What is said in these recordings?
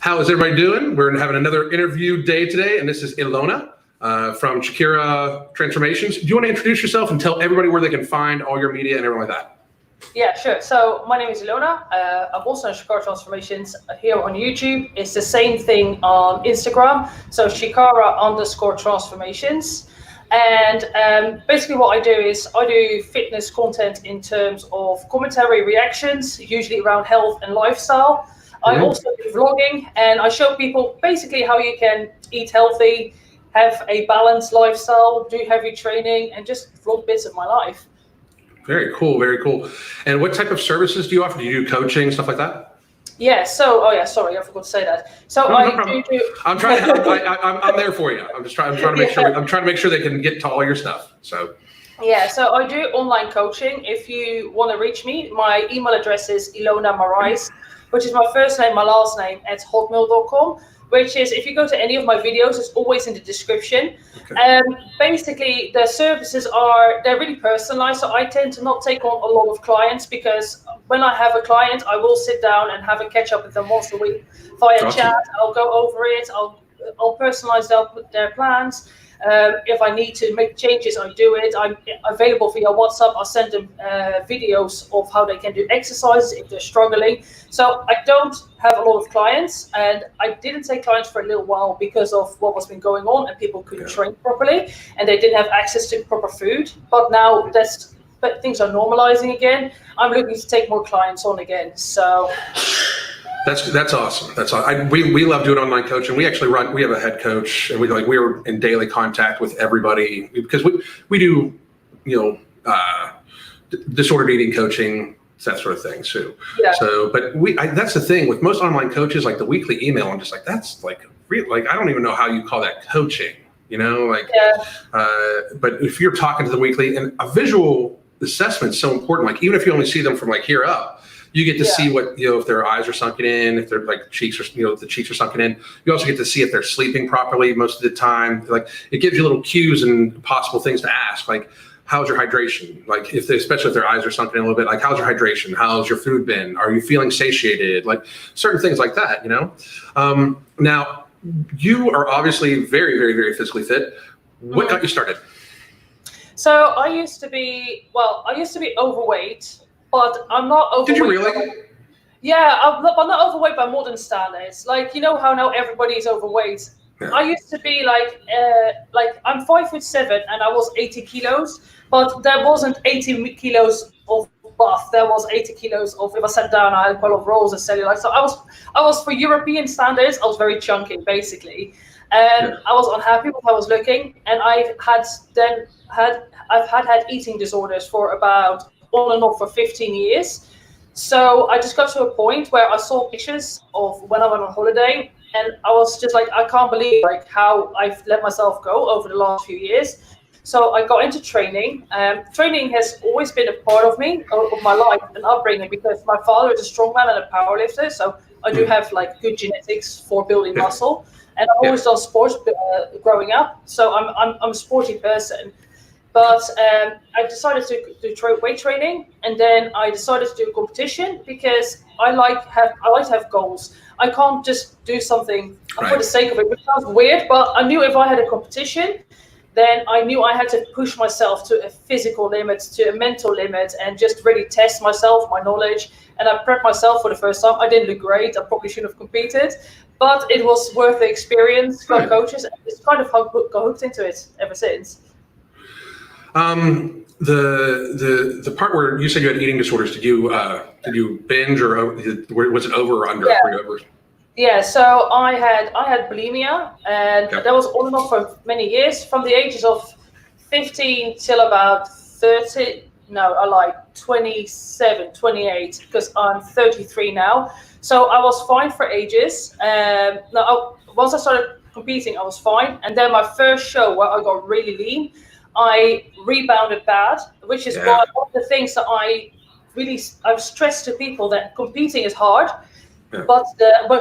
How is everybody doing? We're having another interview day today, and this is Ilona from Chikara Transformations. Do you want to introduce yourself and tell everybody where they can find all your media and everything like that? Yeah, sure. So my name is Ilona. I'm also on Chikara Transformations here on YouTube. It's the same thing on Instagram. So Chikara_Transformations. And basically what I do is I do fitness content in terms of commentary reactions, usually around health and lifestyle. I also do vlogging, and I show people basically how you can eat healthy, have a balanced lifestyle, do heavy training, and just vlog bits of my life. Very cool, very cool. And what type of services do you offer? Do you do coaching, stuff like that? Yeah. So, sorry, I forgot to say that. So no I problem. do. I'm trying. I'm there for you. I'm trying to make sure. I'm trying to make sure they can get to all your stuff. So. Yeah, so I do online coaching. If you want to reach me, my email address is Ilona Marais, which is my first name, my last name @hotmail.com. Which is, if you go to any of my videos, it's always in the description. Okay. Basically, the services they're really personalized. So I tend to not take on a lot of clients, because when I have a client, I will sit down and have a catch up with them once a week via chat. I'll go over it. I'll personalize their plans. If I need to make changes, I do it. I'm available via WhatsApp. I'll send them videos of how they can do exercises if they're struggling. So I don't have a lot of clients, and I didn't take clients for a little while because of what was been going on, and people couldn't train properly, and they didn't have access to proper food. But now but things are normalizing again. I'm looking to take more clients on again. So. That's awesome. That's awesome. We love doing online coaching. We actually we have a head coach, and we're in daily contact with everybody, because we do, disordered eating coaching, that sort of thing too. Yeah. So, but that's the thing with most online coaches, like the weekly email, I'm just like, that's like I don't even know how you call that coaching, but if you're talking to the weekly, and a visual assessment is so important, like even if you only see them from like here up, you get to see what, if their eyes are sunken in, if their cheeks are, if the cheeks are sunken in. You also get to see if they're sleeping properly most of the time. Like, it gives you little cues and possible things to ask, like, how's your hydration? Like, especially if their eyes are sunken in a little bit, like, how's your hydration? How's your food been? Are you feeling satiated? Like, certain things like that, Now, you are obviously very, very, very physically fit. What got you started? So I used to be overweight. But I'm not overweight. Did you really? Yeah, I'm not overweight by modern standards. Like, you know how now everybody is overweight. Yeah. I used to be like I'm 5'7" and I was 80 kilos, but there wasn't 80 kilos of buff. There was 80 kilos of, if I sat down, I had quite a lot of rolls and cellulite. So I was for European standards, I was very chunky basically, and I was unhappy with how I was looking, and I've had eating disorders for about on and off for 15 years. So I just got to a point where I saw pictures of when I went on holiday, and I was just like, I can't believe how I've let myself go over the last few years. So I got into training. Training has always been a part of me, of my life and upbringing, because my father is a strongman and a powerlifter. So I do have good genetics for building muscle, and I've always done sports growing up. So I'm a sporty person. But I decided to do weight training, and then I decided to do a competition, because I like to have goals. I can't just do something for the sake of it, which sounds weird, but I knew if I had a competition, then I knew I had to push myself to a physical limit, to a mental limit, and just really test myself, my knowledge. And I prepped myself for the first time. I didn't look great. I probably shouldn't have competed, but it was worth the experience. Got coaches, and it's kind of got hooked into it ever since. The part where you said you had eating disorders, did you binge, or was it over or under? Yeah, so I had bulimia, and that was on and off for many years, from the ages of 15 till about 30. No, I lied, 27, 28, because I'm 33 now. So I was fine for ages. Once I started competing, I was fine. And then my first show, where I got really lean, I rebounded bad, which is one of the things that I've stressed to people, that competing is hard, but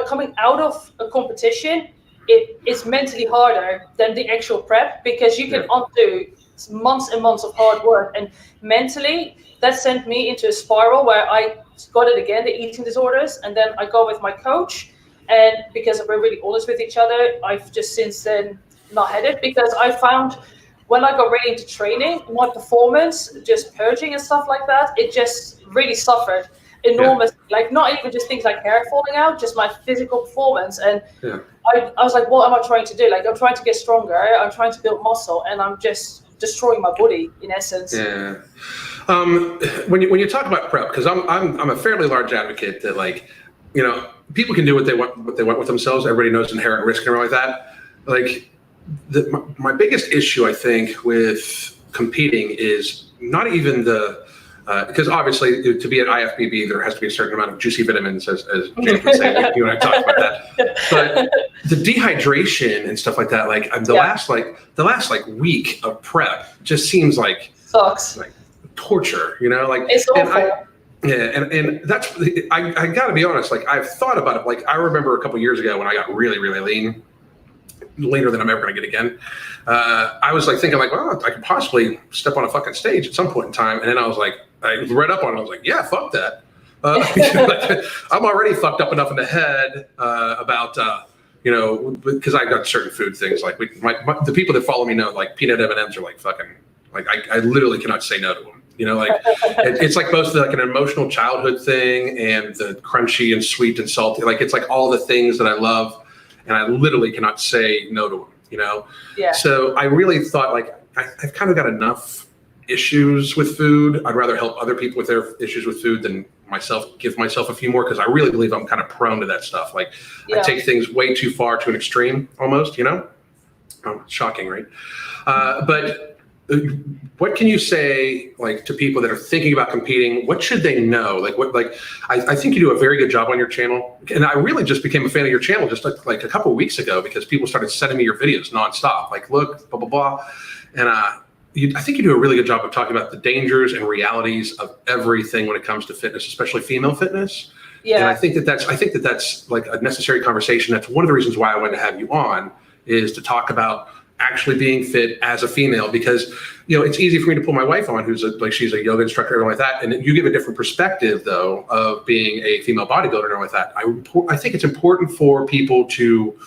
coming out of a competition, it is mentally harder than the actual prep, because you can undo months and months of hard work, and mentally that sent me into a spiral where I got it again, the eating disorders, and then I go with my coach, and because we're really honest with each other, I've just since then not had it, because I found when I got really into training, my performance, just purging and stuff like that, it just really suffered enormously. Like not even just things like hair falling out, just my physical performance. And I was like, what am I trying to do? Like I'm trying to get stronger, I'm trying to build muscle, and I'm just destroying my body in essence. Yeah. When you talk about prep, because I'm a fairly large advocate that, like, you know, people can do what they want with themselves. Everybody knows inherent risk and everything like that. Like my biggest issue, I think, with competing is not even the because obviously to be at IFBB there has to be a certain amount of juicy vitamins, as James would say. You and I talked about that, but the dehydration and stuff like that, like the last week of prep just seems like sucks, like torture, you know, like it's awful. And that's I gotta be honest, like I've thought about it. Like I remember a couple years ago when I got really lean, leaner than I'm ever gonna get again. I was like thinking like, well, I could possibly step on a fucking stage at some point in time, and then I was like, I read up on it. I was like, yeah, fuck that. Like, I'm already fucked up enough in the head about you know, because I got certain food things like the people that follow me know like peanut M&Ms are like fucking like I literally cannot say no to them. You know, like it's like both like an emotional childhood thing and the crunchy and sweet and salty. Like it's like all the things that I love, and I literally cannot say no to them. You know, So I really thought like I've kind of got enough issues with food. I'd rather help other people with their issues with food than give myself a few more, because I really believe I'm kind of prone to that stuff. Like I take things way too far to an extreme almost. You know, shocking, right? But what can you say like to people that are thinking about competing? What should they know? Like I think you do a very good job on your channel, and I really just became a fan of your channel just like a couple of weeks ago because people started sending me your videos nonstop. Like, look, blah blah blah, and I think you do a really good job of talking about the dangers and realities of everything when it comes to fitness, especially female fitness. Yeah, and I think that's like a necessary conversation. That's one of the reasons why I wanted to have you on, is to talk about actually being fit as a female, because you know it's easy for me to pull my wife on, who's she's a yoga instructor and everything like that, and you give a different perspective though of being a female bodybuilder and everything like that. I think it's important for people to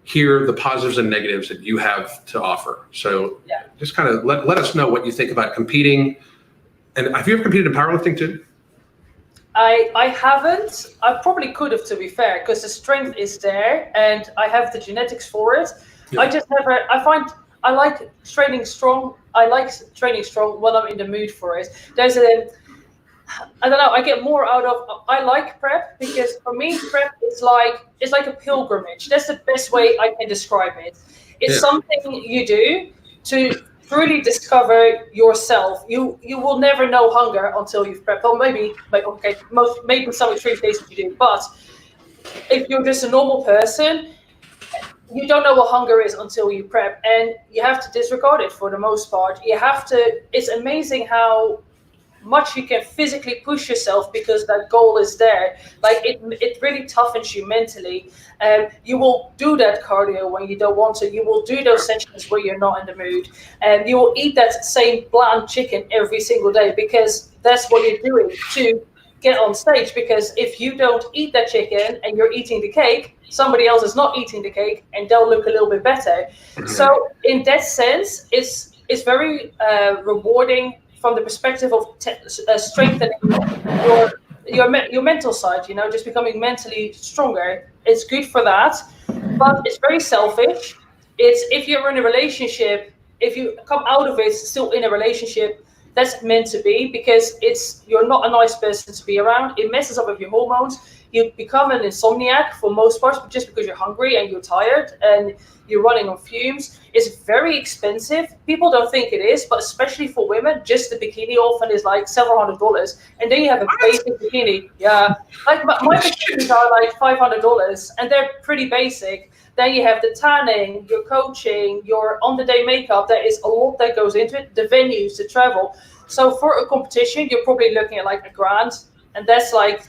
hear the positives and negatives that you have to offer. So just kind of let us know what you think about competing. And have you ever competed in powerlifting too? I haven't. I probably could have, to be fair, because the strength is there and I have the genetics for it. I just never. I like training strong. I like training strong when I'm in the mood for it. There's I don't know. I get more out of. I like prep because for me, prep is like a pilgrimage. That's the best way I can describe it. It's something you do to really discover yourself. You will never know hunger until you've prepped. Or maybe some extreme cases you do. But if you're just a normal person, you don't know what hunger is until you prep, and you have to disregard it for the most part. You have to. It's amazing how much you can physically push yourself because that goal is there. Like it really toughens you mentally. You will do that cardio when you don't want to. You will do those sessions where you're not in the mood, and you will eat that same bland chicken every single day because that's what you're doing to get on stage. Because if you don't eat that chicken and you're eating the cake, somebody else is not eating the cake and they'll look a little bit better. So in that sense, it's very rewarding from the perspective of strengthening your mental side, you know, just becoming mentally stronger. It's good for that, but it's very selfish. It's if you're in a relationship, if you come out of it still in a relationship, that's meant to be, because you're not a nice person to be around. It messes up with your hormones. You become an insomniac for most parts, just because you're hungry and you're tired and you're running on fumes. It's very expensive. People don't think it is, but especially for women, just the bikini often is like several $100s. And then you have a basic bikini. Yeah, like my bikinis are like $500 and they're pretty basic. Then you have the tanning, your coaching, your on-the-day makeup. There is a lot that goes into it, the venues, the travel. So for a competition, you're probably looking at like $1,000, and that's like,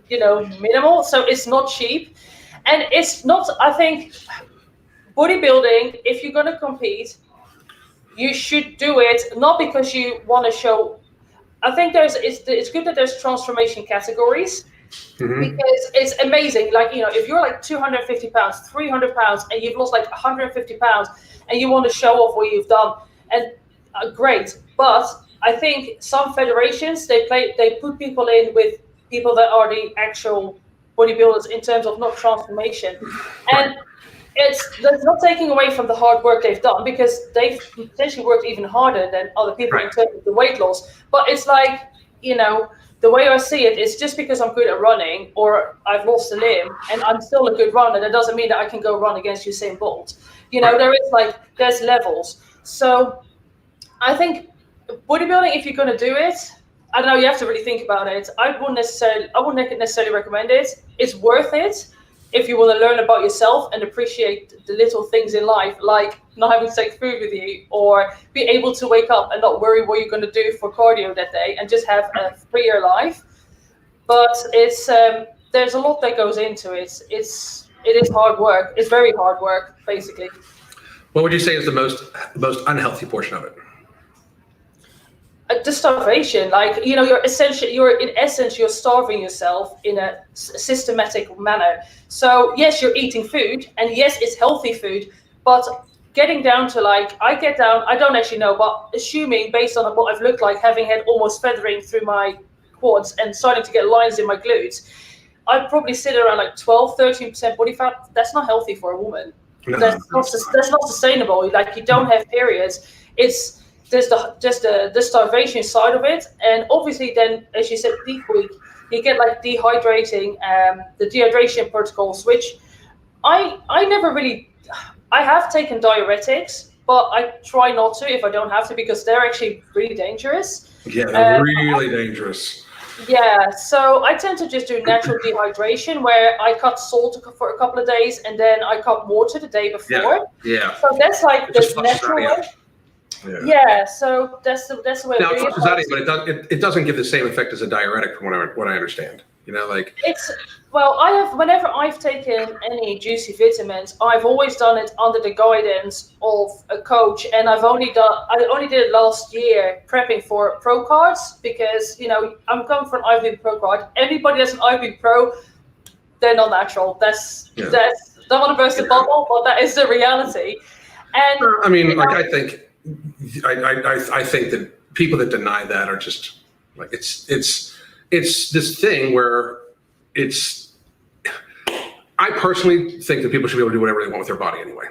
you know, minimal. So it's not cheap. And it's not, I think, bodybuilding, if you're going to compete, you should do it not because you want to show I think it's good that there's transformation categories. Mm-hmm. Because it's amazing. Like, if you're like 250 pounds, 300 pounds, and you've lost like 150 pounds, and you want to show off what you've done, and great. But I think some federations, they put people in with people that are the actual bodybuilders in terms of not transformation. And that's not taking away from the hard work they've done, because they've potentially worked even harder than other people in terms of the weight loss. But it's like, the way I see it is, just because I'm good at running or I've lost a limb and I'm still a good runner, that doesn't mean that I can go run against Usain Bolt. There's levels. So I think bodybuilding, if you're going to do it, I don't know, you have to really think about it. I wouldn't necessarily recommend it. It's worth it if you want to learn about yourself and appreciate the little things in life, like not having to take food with you, or be able to wake up and not worry what you're going to do for cardio that day and just have a freer life. But it's there's a lot that goes into it. It is hard work. It's very hard work, basically. What would you say is the most unhealthy portion of it? The starvation, you're in essence you're starving yourself in a systematic manner. So yes, you're eating food, and yes, it's healthy food, but getting down to I don't actually know, but assuming based on what I've looked like, having had almost feathering through my quads and starting to get lines in my glutes, I'd probably sit around 12-13% body fat. That's not healthy for a woman. No, that's not sustainable. You don't have periods. There's the starvation side of it, and obviously then, as you said, peak week, you get dehydrating, the dehydration protocols, which I never really. I have taken diuretics, but I try not to if I don't have to, because they're actually really dangerous. Yeah, they're really dangerous. Yeah, so I tend to just do natural dehydration, where I cut salt for a couple of days and then I cut water the day before. Yeah. So that's the natural way. Yeah, so that's the way. Now, it flushes out, but it doesn't give the same effect as a diuretic, from what I understand. Whenever I've taken any juicy vitamins, I've always done it under the guidance of a coach, and I only did it last year prepping for pro cards, because I'm going for an IFBB pro card. Anybody that's an IFBB pro, they're not natural. That's don't want to burst the bubble, but that is the reality. And I think that people that deny that are just it's this thing where I personally think that people should be able to do whatever they want with their body anyway,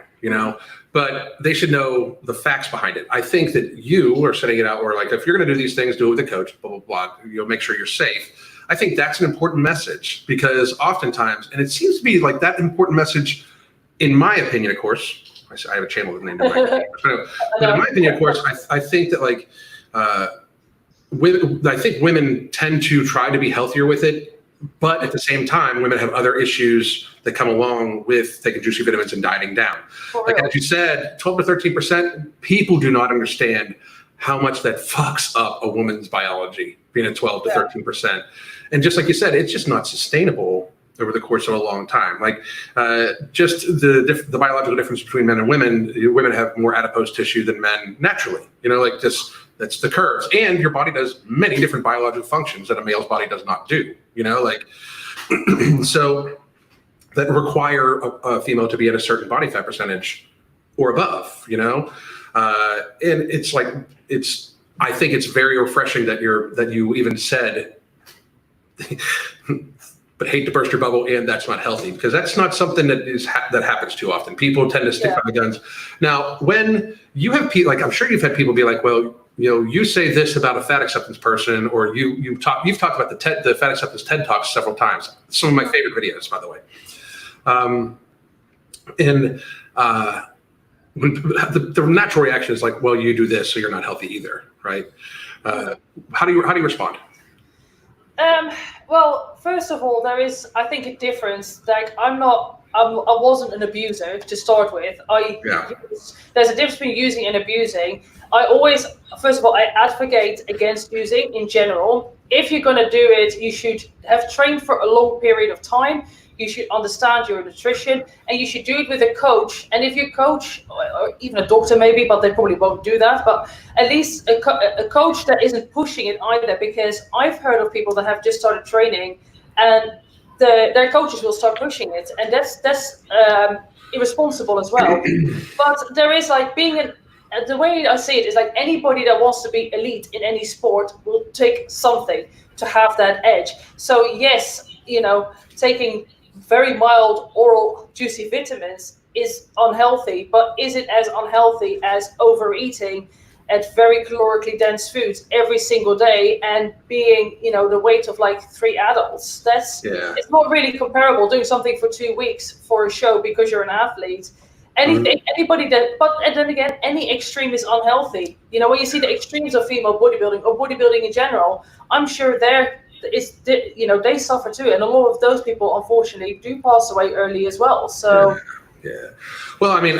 but they should know the facts behind it. I think that you are setting it out where if you're going to do these things, do it with a coach, blah, blah, blah, make sure you're safe. I think that's an important message, because oftentimes, and it seems to be that important message, in my opinion, of course, I have a channel named in my but in my opinion, of course, I think that I think women tend to try to be healthier with it, but at the same time, women have other issues that come along with taking juicy vitamins and dieting down. As you said, 12 to 13%, people do not understand how much that fucks up a woman's biology, being at 12 to 13%. And just like you said, it's just not sustainable over the course of a long time. Just the biological difference between men and women. Women have more adipose tissue than men naturally. That's the curves. And your body does many different biological functions that a male's body does not do. So that require a female to be at a certain body fat percentage or above. And I think it's very refreshing that you even said. But hate to burst your bubble, and that's not healthy, because that's not something that happens too often. People tend to stick by the guns. Now, when you have people, I'm sure you've had people be like, well, you say this about a fat acceptance person, or you've talked about the fat acceptance TED Talks several times. Some of my favorite videos, by the way. When the natural reaction is well, you do this, so you're not healthy either, right? How do you respond? Well, first of all, there is, I think, a difference. I wasn't an abuser to start with. There's a difference between using and abusing. First of all, I advocate against using in general. If you're going to do it, you should have trained for a long period of time. You should understand your nutrition, and you should do it with a coach. And if your coach, or even a doctor maybe, but they probably won't do that, but at least a coach that isn't pushing it either, because I've heard of people that have just started training and their coaches will start pushing it, and that's irresponsible as well. But there is like the way I see it is like anybody that wants to be elite in any sport will take something to have that edge. So yes, taking very mild oral juicy vitamins is unhealthy, but is it as unhealthy as overeating at very calorically dense foods every single day and being, the weight of like 3 adults? It's not really comparable. Doing something for 2 weeks for a show because you're an athlete. Anybody and then again, any extreme is unhealthy. When you see the extremes of female bodybuilding or bodybuilding in general, I'm sure they suffer too, and a lot of those people unfortunately do pass away early as well. So well, I mean,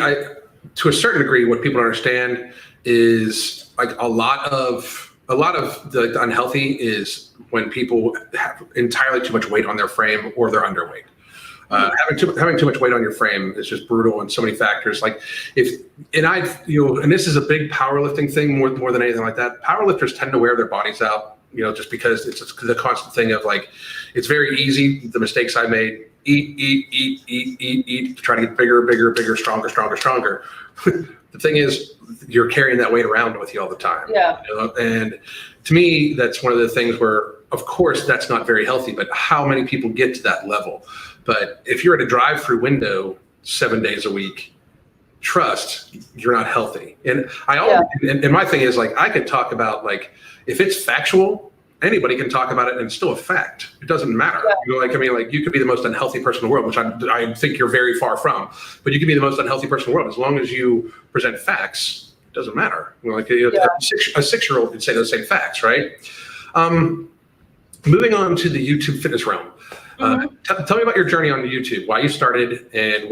to a certain degree, what people don't understand is like a lot of the unhealthy is when people have entirely too much weight on their frame or they're underweight. Having too much weight on your frame is just brutal in so many factors. Like and this is a big powerlifting thing more than anything like that. Powerlifters tend to wear their bodies out, just because it's the constant thing of like, it's very easy. The mistakes I made, eat, to try to get bigger, stronger. The thing is, you're carrying that weight around with you all the time. Yeah. And to me, that's one of the things where, of course, that's not very healthy, but how many people get to that level? But if you're at a drive-through window 7 days a week, trust, you're not healthy. And and my thing is like, I could talk about like, if it's factual, anybody can talk about it and it's still a fact. It doesn't matter. Yeah. You could be the most unhealthy person in the world, which I think you're very far from, but you can be the most unhealthy person in the world. As long as you present facts, it doesn't matter. A 6-year-old could say those same facts, right? Moving on to the YouTube fitness realm. Tell me about your journey on YouTube, why you started, and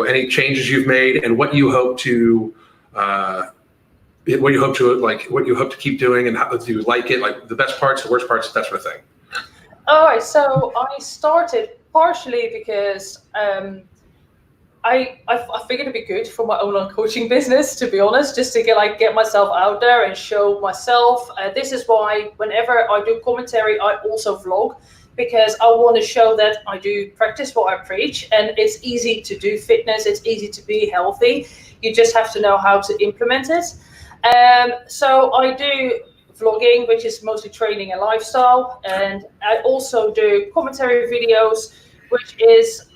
any changes you've made, and what you hope to keep doing, and how do you like it, like the best parts, the worst parts, that sort of thing. All right, so I started partially because I figured it'd be good for my own coaching business, to be honest, just to get myself out there and show myself. This is why whenever I do commentary, I also vlog, because I want to show that I do practice what I preach, and it's easy to do fitness, it's easy to be healthy. You just have to know how to implement it. So I do vlogging, which is mostly training and lifestyle, and I also do commentary videos, which is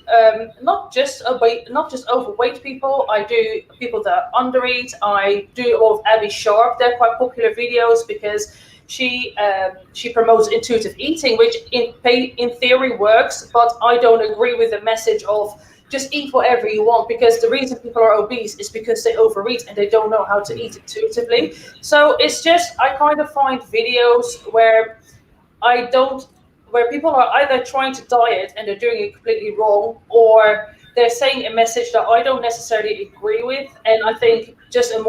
not just overweight people. I do people that undereat. I do a lot of Abby Sharp. They're quite popular videos because she promotes intuitive eating, which in theory works, but I don't agree with the message of just eat whatever you want, because the reason people are obese is because they overeat and they don't know how to eat intuitively. So it's just, I kind of find videos where people are either trying to diet and they're doing it completely wrong, or they're saying a message that I don't necessarily agree with. And I think just an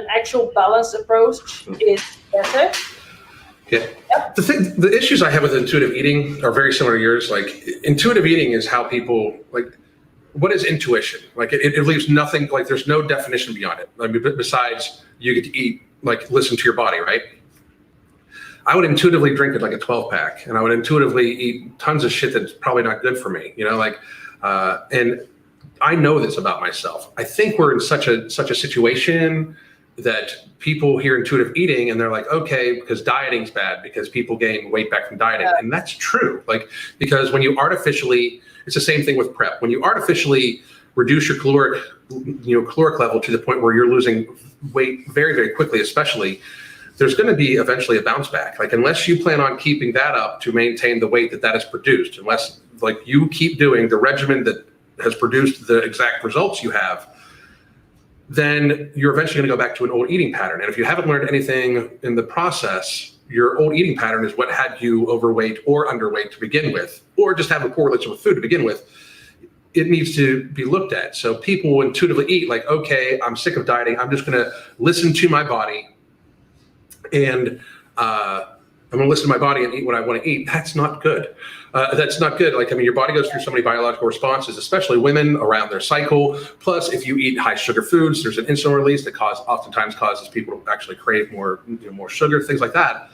actual balanced approach is better. Yeah. Yep. The issues I have with intuitive eating are very similar to yours. Like, intuitive eating is how people what is intuition? Like, it leaves nothing, like there's no definition beyond it. I mean, besides you get to eat, listen to your body, right? I would intuitively drink it like a 12-pack, and I would intuitively eat tons of shit that's probably not good for me, and I know this about myself. I think we're in such a situation that people hear intuitive eating and they're like, okay, because dieting's bad, because people gain weight back from dieting. Yeah. And that's true. Because when you artificially, it's the same thing with prep. When you artificially reduce your caloric level to the point where you're losing weight very, very quickly, especially, there's going to be eventually a bounce back. Unless you plan on keeping that up to maintain the weight that has produced, unless you keep doing the regimen that has produced the exact results you have, then you're eventually going to go back to an old eating pattern. And if you haven't learned anything in the process, your old eating pattern is what had you overweight or underweight to begin with, or just have a poor relationship with food to begin with. It needs to be looked at. So people will intuitively eat okay, I'm sick of dieting. I'm just going to listen to my body, and I'm going to listen to my body and eat what I want to eat. That's not good. That's not good. Like, I mean, your body goes through so many biological responses, especially women around their cycle. Plus, if you eat high sugar foods, there's an insulin release that oftentimes causes people to actually crave more, more sugar, things like that.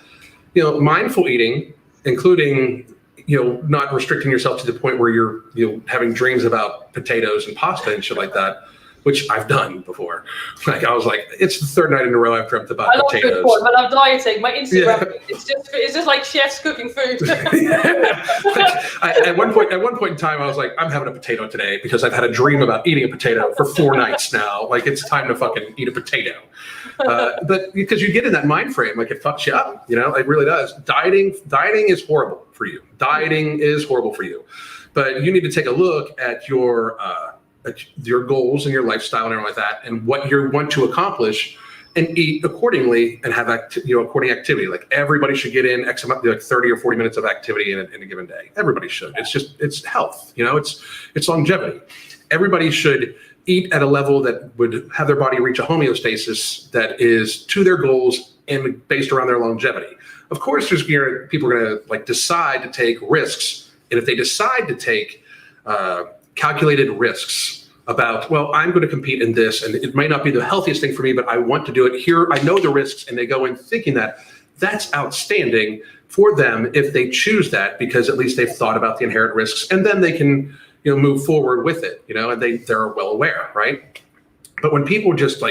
Mindful eating, including, not restricting yourself to the point where you're, having dreams about potatoes and pasta and shit like that, which I've done before. Like, I was like, it's the third night in a row I've dreamt about potatoes. I love good porn, but I'm dieting. My Instagram, it's just like chefs cooking food. At one point in time, I was like, I'm having a potato today because I've had a dream about eating a potato for 4 nights now. Like, it's time to fucking eat a potato. But because you get in that mind frame, like, it fucks you up. It really does. Dieting is horrible for you. Dieting is horrible for you. But you need to take a look at your goals and your lifestyle and everything like that, and what you want to accomplish, and eat accordingly, and have according activity. Like, everybody should get in X amount, like 30 or 40 minutes of activity in a given day. Everybody should. It's health. It's longevity. Everybody should eat at a level that would have their body reach a homeostasis that is to their goals and based around their longevity. Of course, people are going to decide to take risks, and if they decide to take calculated risks about, well, I'm going to compete in this, and it might not be the healthiest thing for me, but I want to do it here. I know the risks, and they go in thinking that's outstanding for them if they choose that, because at least they've thought about the inherent risks, and then they can, move forward with it, and they're well aware, right? But when people just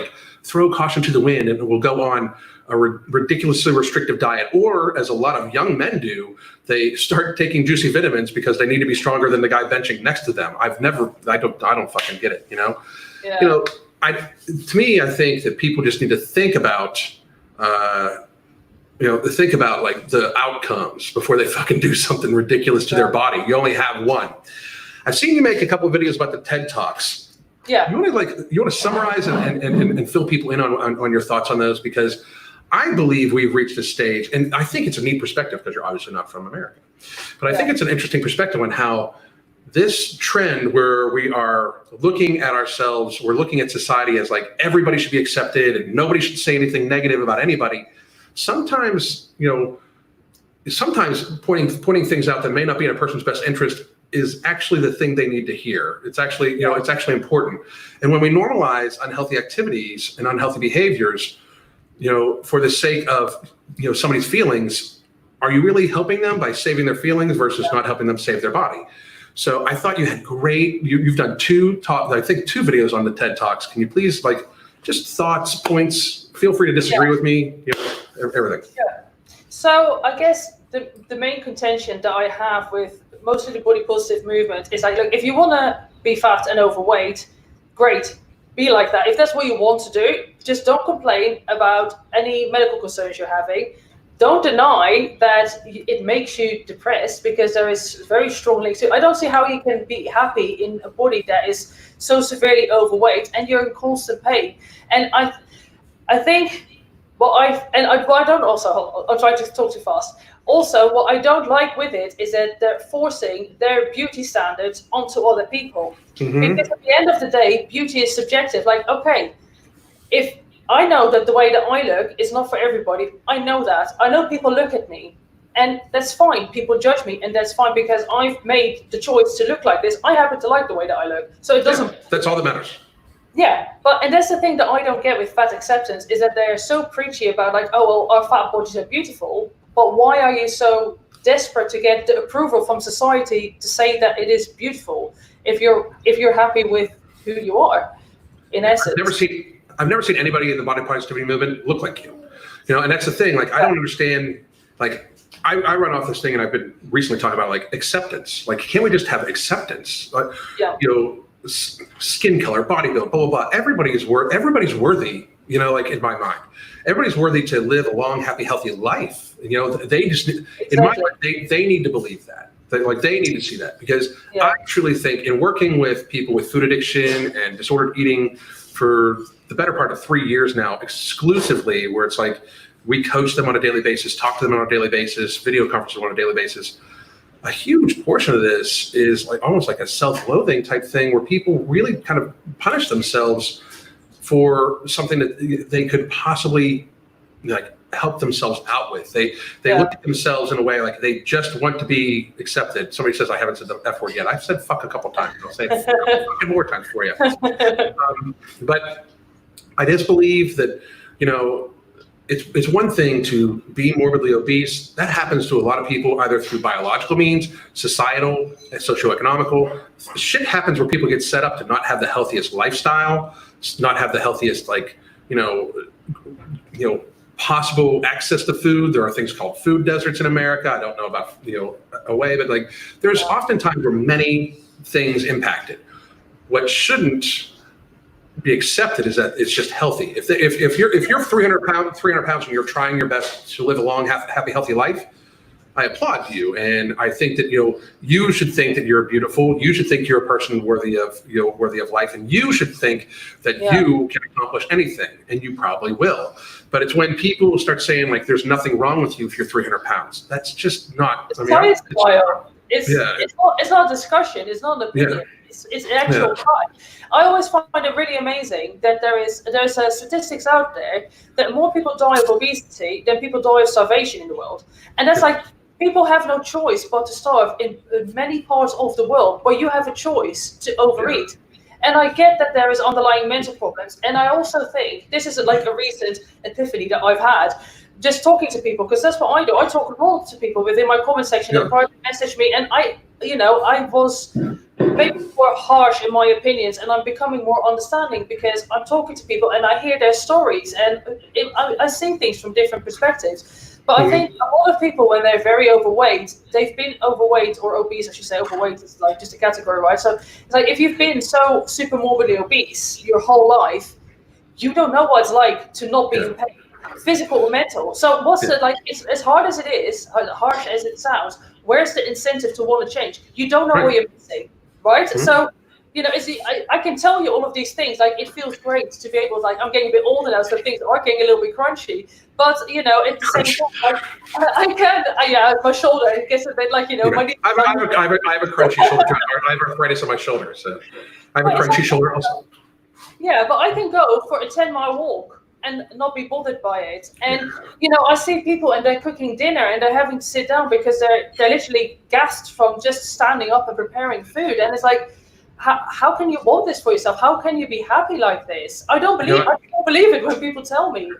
throw caution to the wind and will go on a ridiculously restrictive diet, or as a lot of young men do, they start taking juicy vitamins because they need to be stronger than the guy benching next to them. I don't fucking get it. Yeah. To me, I think that people just need to think about, the outcomes before they fucking do something ridiculous to their body. You only have one. I've seen you make a couple of videos about the TED Talks. Yeah. You want to summarize and fill people in on your thoughts on those, because I believe we've reached a stage, and I think it's a neat perspective because you're obviously not from America, but I think it's an interesting perspective on how this trend where we are looking at ourselves, we're looking at society as everybody should be accepted and nobody should say anything negative about anybody. Sometimes pointing things out that may not be in a person's best interest is actually the thing they need to hear. It's actually, it's actually important. And when we normalize unhealthy activities and unhealthy behaviors, for the sake of, somebody's feelings, are you really helping them by saving their feelings versus not helping them save their body? So I thought you had you've done two videos on the TED Talks. Can you please, just thoughts, points, feel free to disagree with me, everything. Yeah. So I guess the main contention that I have with most of the body positive movement is look, if you want to be fat and overweight, great. Be like that. If that's what you want to do, just don't complain about any medical concerns you're having. Don't deny that it makes you depressed, because there is very strong links to. I don't see how you can be happy in a body that is so severely overweight and you're in constant pain. And I think I'm trying to talk too fast. Also, what I don't like with it is that they're forcing their beauty standards onto other people. Mm-hmm. Because at the end of the day, beauty is subjective. Okay, if I know that the way that I look is not for everybody, I know that. I know people look at me, and that's fine. People judge me, and that's fine, because I've made the choice to look like this. I happen to like the way that I look. So it doesn't... Yeah, that's all that matters. Yeah, and that's the thing that I don't get with fat acceptance, is that they're so preachy about our fat bodies are beautiful. But why are you so desperate to get the approval from society to say that it is beautiful if you're happy with who you are, in essence? I've never seen anybody in the body positivity movement look like you. And that's the thing. I don't understand. I run off this thing, and I've been recently talking about acceptance. Can't we just have acceptance? Skin color, body build, blah blah blah. Everybody's worthy. In my mind, everybody's worthy to live a long, happy, healthy life. They just, in my mind, they need to believe that. They need to see that, because I truly think, in working with people with food addiction and disordered eating for the better part of 3 years now, exclusively, where it's we coach them on a daily basis, talk to them on a daily basis, video conferences on a daily basis. A huge portion of this is almost like a self-loathing type thing, where people really kind of punish themselves for something that they could possibly help themselves out with. They look at themselves in a way like they just want to be accepted. Somebody says, I haven't said the F word yet. I've said fuck a couple times. I'll say it fucking more times for you. But I just believe that, it's one thing to be morbidly obese. That happens to a lot of people, either through biological means, societal, and socioeconomical. Shit happens where people get set up to not have the healthiest lifestyle, not have the healthiest, possible access to food. There are things called food deserts in America. I don't know about, away, but there's oftentimes where many things impacted. What shouldn't be accepted is that it's just healthy. If you're 300 pounds and you're trying your best to live a long, happy, healthy life, I applaud you. And I think that, you should think that you're beautiful. You should think you're a person worthy of life. And you should think that you can accomplish anything, and you probably will. But it's when people start saying there's nothing wrong with you if you're 300 pounds. That's just not, it's not a discussion. It's not an opinion. It's an actual fact. I always find it really amazing that there's statistics out there that more people die of obesity than people die of starvation in the world. And that's people have no choice but to starve in many parts of the world where you have a choice to overeat. And I get that there is underlying mental problems. And I also think this is a recent epiphany that I've had just talking to people, because that's what I do. I talk a lot to people within my comment section and private message me. And I was maybe more harsh in my opinions, and I'm becoming more understanding because I'm talking to people and I hear their stories, and I see things from different perspectives. But I think a lot of people, when they're very overweight, they've been overweight or obese, I should say. Overweight is just a category, right? So it's if you've been so super morbidly obese your whole life, you don't know what it's like to not be in pain, physical or mental. So what's it's as hard as it is, harsh as it sounds, where's the incentive to want to change? You don't know what you're missing. Right? So, I can tell you all of these things. It feels great to be able I'm getting a bit older now, so things are getting a little bit crunchy. But, at the same time, I can, my shoulder, it gets a bit my knee. I have a crunchy shoulder. I have arthritis on my shoulder, so I have a crunchy shoulder also. Yeah, but I can go for a 10-mile walk and not be bothered by it. And, I see people and they're cooking dinner and they're having to sit down because they're literally gassed from just standing up and preparing food. And it's how can you want this for yourself? How can you be happy like this? I don't believe it when people tell me.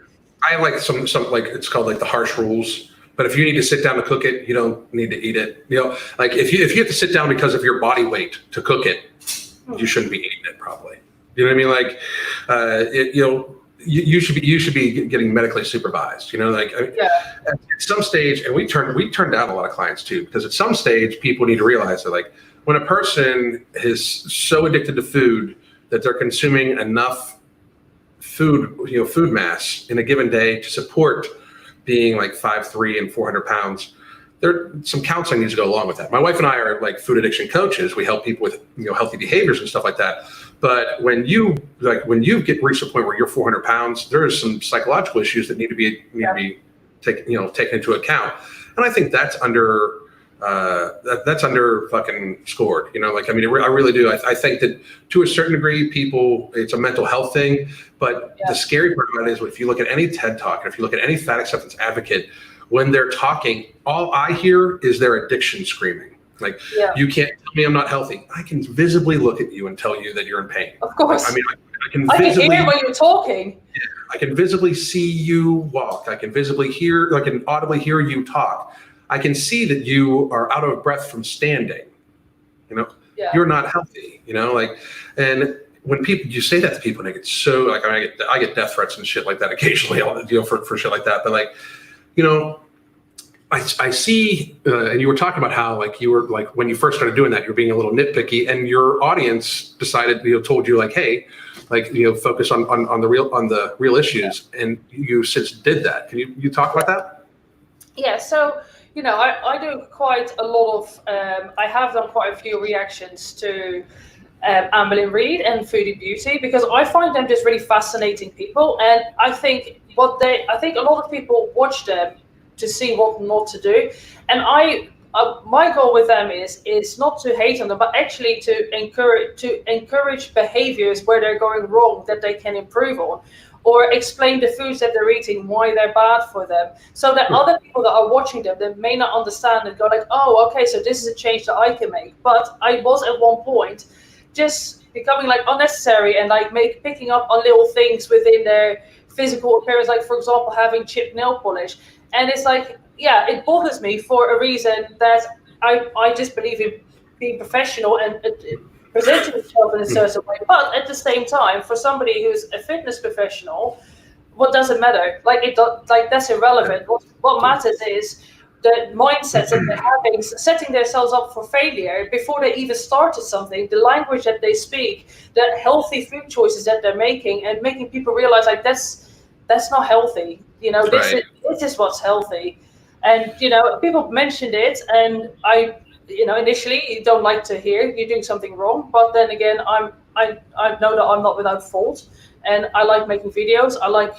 I have some it's called the harsh rules. But if you need to sit down to cook it, you don't need to eat it. If you have to sit down because of your body weight to cook it, you shouldn't be eating it probably. You know what I mean? You should be getting medically supervised. At some stage, and we turn down a lot of clients too, because at some stage people need to realize that when a person is so addicted to food that they're consuming enough food mass in a given day to support being 5'3" and 400 pounds, some counseling needs to go along with that. My wife and I are food addiction coaches. We help people with healthy behaviors and stuff like that. But when you reach the point where you're 400 pounds, there is some psychological issues that need to be taken into account. And I think that's under fucking scored. I really do. I think that to a certain degree, it's a mental health thing. But the scary part about it is if you look at any TED Talk, and if you look at any fat acceptance advocate, when they're talking, all I hear is their addiction screaming. You can't tell me I'm not healthy. I can visibly look at you and tell you that you're in pain. Of course. I can hear when you're talking. Yeah, I can visibly see you walk. I can visibly hear, I can audibly hear you talk. I can see that you are out of breath from standing. You're not healthy. And when you say that to people, and they get so I get death threats and shit like that occasionally. For shit like that. But I see, and you were talking about how you were when you first started doing that, you were being a little nitpicky, and your audience decided, told you hey, focus on the real issues, and you since did that. Can you talk about that? Yeah. So I do quite a lot of. I have done quite a few reactions to Amberlynn Reid and Foodie Beauty because I find them just really fascinating people, and I think a lot of people watch them to see what not to do, and my goal with them is not to hate on them, but actually to encourage behaviors where they're going wrong that they can improve on, or explain the foods that they're eating, why they're bad for them, so that other people that are watching them, they may not understand and go like, oh, okay, so this is a change that I can make. But I was at one point just becoming like unnecessary and like picking up on little things within their physical appearance, like for example having chipped nail polish. And it's like, yeah, it bothers me for a reason that I just believe in being professional and presenting yourself in a certain way. But at the same time, for somebody who's a fitness professional, what does it matter? Like that's irrelevant. What matters is the mindsets that they're having, setting themselves up for failure before they even started something, the language that they speak, the healthy food choices that they're making, and making people realize like that's not healthy. This is what's healthy. And people mentioned it, and I initially you don't like to hear you're doing something wrong, but then again, I know that I'm not without fault, and I like making videos. I like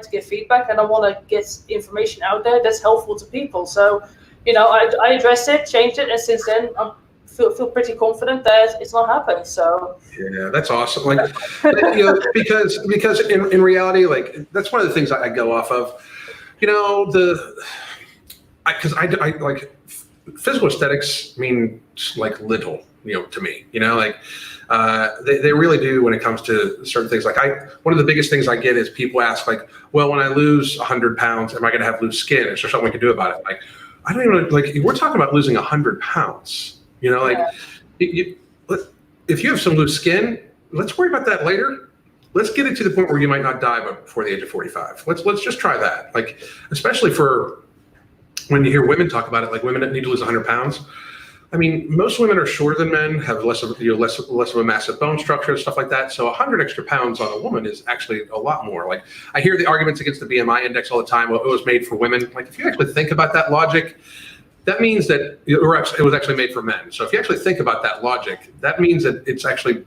to get feedback, and I want to get information out there that's helpful to people. So, I addressed it, changed it, and since then I feel pretty confident that it's not happening. So yeah, that's awesome. Like, because in reality, like that's one of the things I go off of. Because I like physical aesthetics mean like little, to me. They really do when it comes to certain things. Like one of the biggest things I get is people ask like, well, when I lose 100 pounds, am I going to have loose skin? Is there something we can do about it? Like, I don't even like. We're talking about losing 100 pounds. If you have some loose skin, let's worry about that later. Let's get it to the point where you might not die before the age of 45. Let's just try that. Like, especially for when you hear women talk about it, like women that need to lose 100 pounds. I mean, most women are shorter than men, have less of a massive bone structure and stuff like that. So 100 extra pounds on a woman is actually a lot more. Like, I hear the arguments against the BMI index all the time. Well, it was made for women. Like, if you actually think about that logic, that means that it was actually made for men. So if you actually think about that logic, that means that it's actually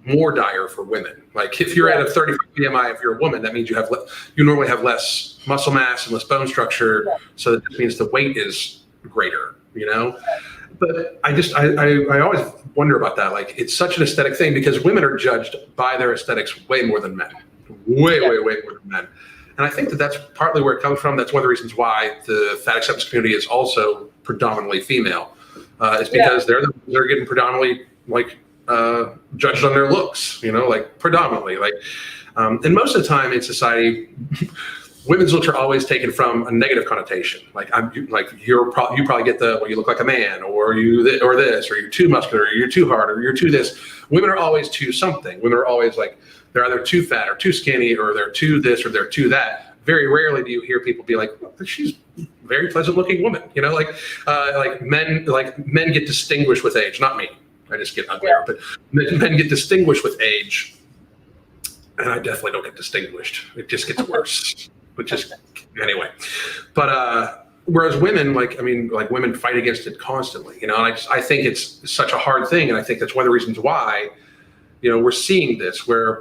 more dire for women. Like, if you're at a 35 BMI, if you're a woman, that means you normally have less muscle mass and less bone structure. Yeah. So that means the weight is greater, But I always wonder about that. Like, it's such an aesthetic thing because women are judged by their aesthetics way more than men. Way more than men. And I think that that's partly where it comes from. That's one of the reasons why the fat acceptance community is also predominantly female. It's because they're getting predominantly judged on their looks, like predominantly. Like, and most of the time in society, women's looks are always taken from a negative connotation. Like, you probably get you look like a man, or this, or you're too muscular, or you're too hard, or you're too this. Women are always too something. Women are always like, they're either too fat or too skinny, or they're too this or they're too that. Very rarely do you hear people be like, well, she's a very pleasant looking woman. Men get distinguished with age, not me. I just get uglier, but men get distinguished with age, and I definitely don't get distinguished. It just gets worse. Anyway. But whereas women, women fight against it constantly. And I think it's such a hard thing, and I think that's one of the reasons why, we're seeing this, where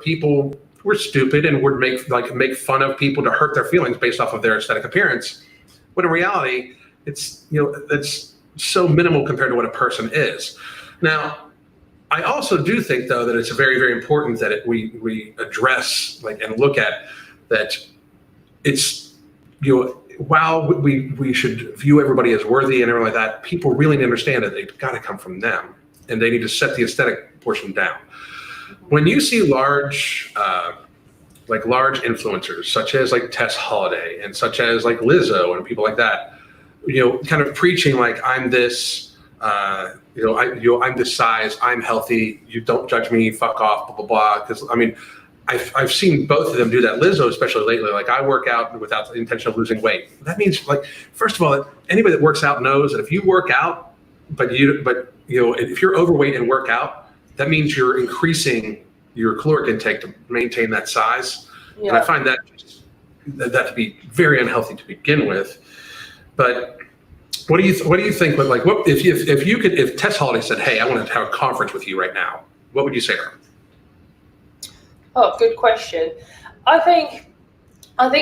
we're stupid and would make fun of people to hurt their feelings based off of their aesthetic appearance, when in reality, it's so minimal compared to what a person is. Now, I also do think, though, that it's very, very important that we address and look at that. It's while we should view everybody as worthy and everything like that, people really need to understand that they've got to come from them, and they need to set the aesthetic portion down. When you see large influencers such as Tess Holliday and such as Lizzo and people like that, kind of preaching I'm this, I'm this size, I'm healthy, you don't judge me, fuck off, blah blah blah. Because I've seen both of them do that. Lizzo, especially lately, I work out without the intention of losing weight. That means, first of all, anybody that works out knows that if you work out, but if you're overweight and work out, that means you're increasing your caloric intake to maintain that size. Yeah. And I find that to be very unhealthy to begin with. But what do you think? What if Tess Holliday said, "Hey, I want to have a conference with you right now," what would you say to her? Oh, good question. I think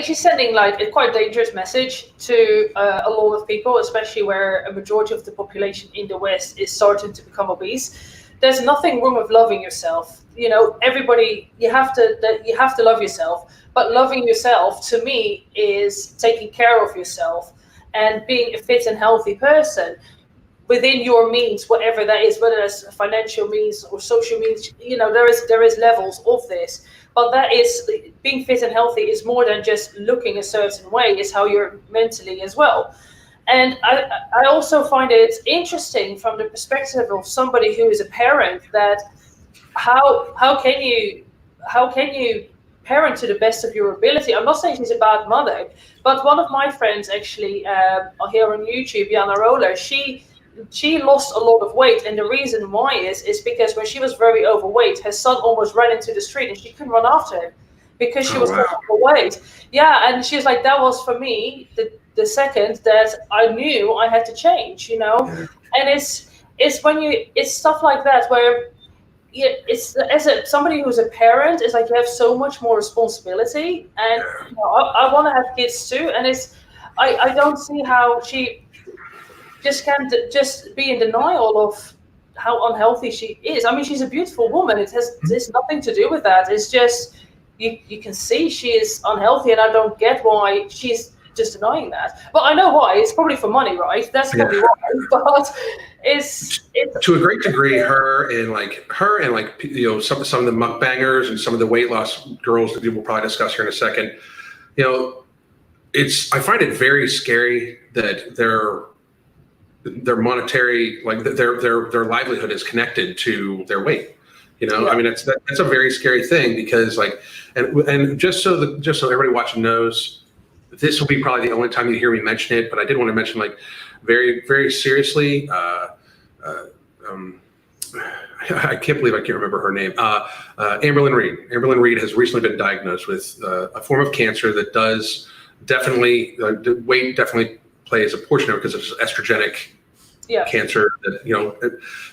she's sending a quite dangerous message to a lot of people, especially where a majority of the population in the West is starting to become obese. there's nothing wrong with loving yourself. You know, everybody, you have to love yourself. But loving yourself, to me, is taking care of yourself and being a fit and healthy person within your means, whatever that is, whether that's financial means or social means. You know, there is levels of this. But that is, being fit and healthy is more than just looking a certain way. It's how you're mentally as well. And I also find it interesting from the perspective of somebody who is a parent, that how can you parent to the best of your ability. I'm not saying she's a bad mother, but one of my friends actually here on YouTube, Jana Roller, she lost a lot of weight, and the reason why is because when she was very overweight, her son almost ran into the street and she couldn't run after him because she was overweight. Yeah, and she's like, that was for me the second that I knew I had to change, you know. And it's when it's stuff like that where it's somebody who's a parent, it's like you have so much more responsibility, and you know, I want to have kids too, and I don't see how she just can't just be in denial of how unhealthy she is. I mean, she's a beautiful woman. There's nothing to do with that. It's just you can see she is unhealthy, and I don't get why she's just denying that. But I know why. It's probably for money, right? That's probably why. But it's to a great degree, her and you know, some of the mukbangers and some of the weight loss girls that we will probably discuss here in a second. You know, I find it very scary that their monetary, like their livelihood is connected to their weight. You know, I mean, that's a very scary thing, because like, and just so everybody watching knows, this will be probably the only time you hear me mention it, but I did want to mention, like, very, very seriously, I can't believe I can't remember her name. Amberlynn Reed. Amberlynn Reed has recently been diagnosed with a form of cancer that does definitely, weight definitely plays a portion of it, because it's estrogenic cancer. That, you know,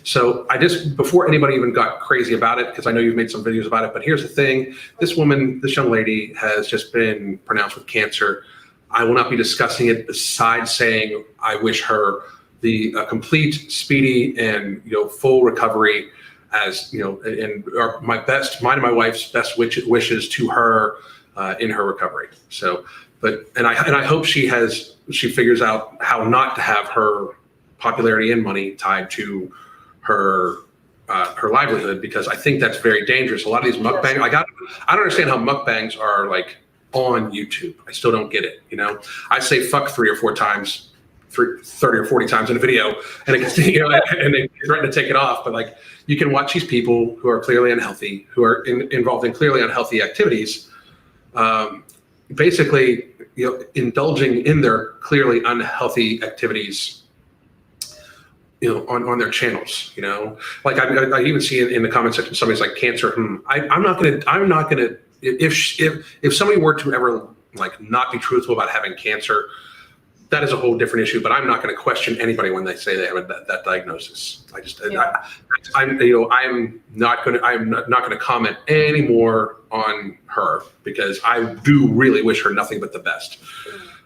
so I just, before anybody even got crazy about it, because I know you've made some videos about it, but here's the thing: this young lady has just been pronounced with cancer. I will not be discussing it, besides saying I wish her the complete, speedy, and, you know, full recovery, as you know, and mine and my wife's best wishes to her in her recovery. So, and I hope she figures out how not to have her popularity and money tied to her livelihood, because I think that's very dangerous. A lot of these mukbangs, I don't understand how mukbangs are like on YouTube. I still don't get it. You know, I say fuck 3 or 4 times, 30 or 40 times in a video, and it, you know, and they threaten to take it off. But like, you can watch these people who are clearly unhealthy, who are involved in clearly unhealthy activities, basically, you know, indulging in their clearly unhealthy activities, you know, on their channels. You know, like I even see in the comment section, somebody's like, cancer. I'm not gonna. If somebody were to ever like not be truthful about having cancer, that is a whole different issue. But I'm not going to question anybody when they say they have that diagnosis. I'm not going to comment anymore on her, because I do really wish her nothing but the best.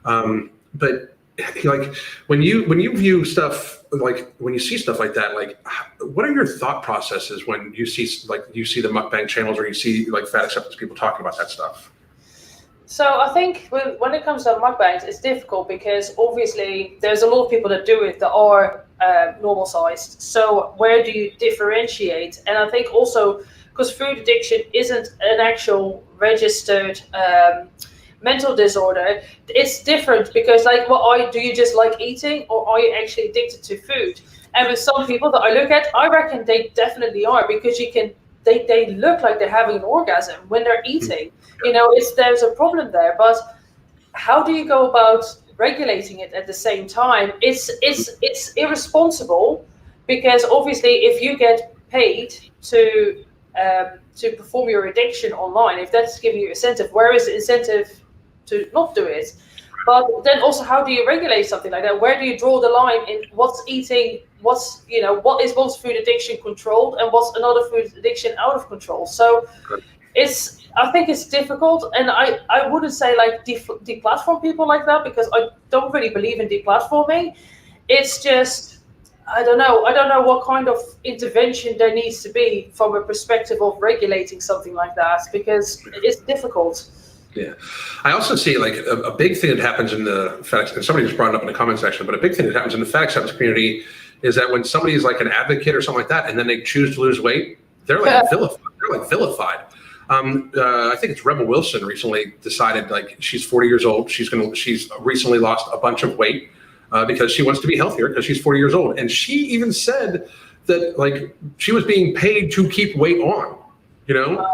But like, when you view stuff, like when you see stuff like that, like, what are your thought processes when you see the mukbang channels, or you see like fat acceptance people talking about that stuff? So I think when it comes to mukbangs, it's difficult, because obviously there's a lot of people that do it that are normal sized. So where do you differentiate? And I think also, because food addiction isn't an actual registered mental disorder, it's different, because like, do you just like eating, or are you actually addicted to food? And with some people that I look at, I reckon they definitely are, because they look like they're having an orgasm when they're eating. You know, there's a problem there. But how do you go about regulating it at the same time? It's irresponsible, because obviously if you get paid to perform your addiction online, if that's giving you incentive, where is the incentive to not do it? But then also, how do you regulate something like that? Where do you draw the line in what's eating, what is one food addiction controlled, and what's another food addiction out of control? So I think it's difficult, and I wouldn't say like deplatform people like that, because I don't really believe in deplatforming. It's just, I don't know. I don't know what kind of intervention there needs to be from a perspective of regulating something like that, because it's difficult. Yeah. I also see like a big thing that happens in the FedEx, and somebody just brought it up in the comment section, but a big thing that happens in the FedEx community is that when somebody is like an advocate or something like that, and then they choose to lose weight, they're like vilified. They're like vilified. I think it's Rebel Wilson recently decided, like, she's 40 years old. She's recently lost a bunch of weight because she wants to be healthier because she's 40 years old. And she even said that, like, she was being paid to keep weight on, you know?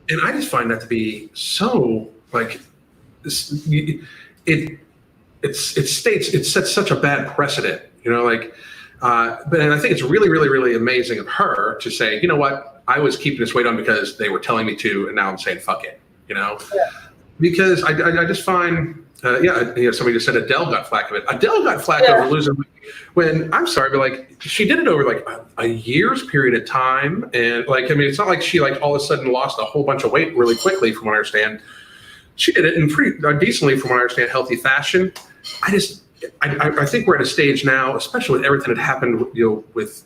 And I just find that to be so, like, it sets such a bad precedent, you know, like, and I think it's really, really, really amazing of her to say, you know what, I was keeping this weight on because they were telling me to, and now I'm saying fuck it, you know? Yeah. Because I just find, somebody just said Adele got flack of it. Adele got flack over losing weight when, I'm sorry, but like, she did it over like a year's period of time. And like, I mean, it's not like she like all of a sudden lost a whole bunch of weight really quickly, from what I understand. She did it in pretty decently, from what I understand, healthy fashion. I think we're at a stage now, especially with everything that happened, you know, with